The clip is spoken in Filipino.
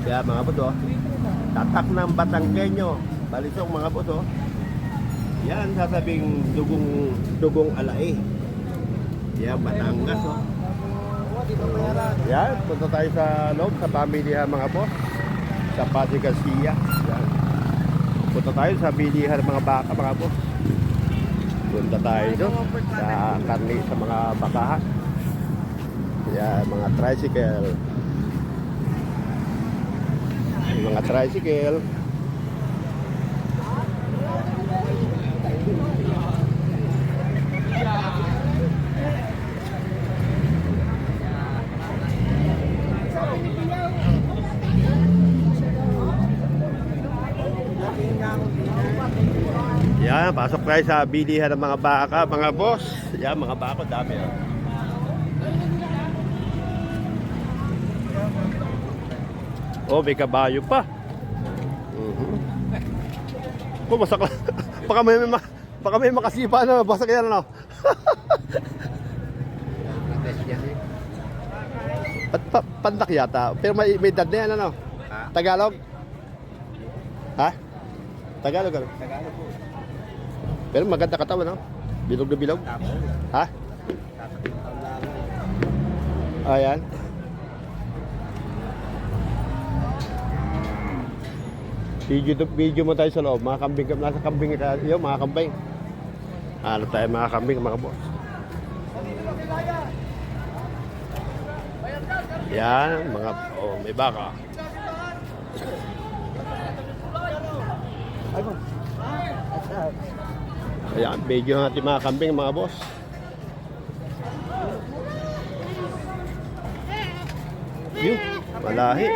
Kaya mga boss, oh, tatak ng Batanggenyo, balisok mga boss, oh. Yan sasabing dugong alay. Yan, Batangas, oh. Yan, punta tayo sa loob, sa pamilya mga boss. Sa Padre Garcia. Yan. Punta tayo sa bilihan ng mga baka mga boss. Punta tayo doon sa karni sa mga bakahan. Yan, mga tricycle. Yung mga tricycle. Yan, pasok tayo sa bilihan ng mga baka, mga boss. Yan, mga baka, dami. Oh, may kabayo pa. Oh, basak lang. Baka may makasipa na, basak yan, ano? Pandak yata. Pero may dad na yan, ano? Tagalog? Ha? Tagalog, ano? Tagalog po. Pero maganda katawan, no? Bilog na bilog. Ha? Ayan. Video mo tayo sa loob. Mga kambing, nasa kambing tayo, mga kambing. Ano tayo, mga kambing, mga boss. Yan, mga, oh, may baka. Ayan, video natin mga kambing, mga boss. Yun, malahi.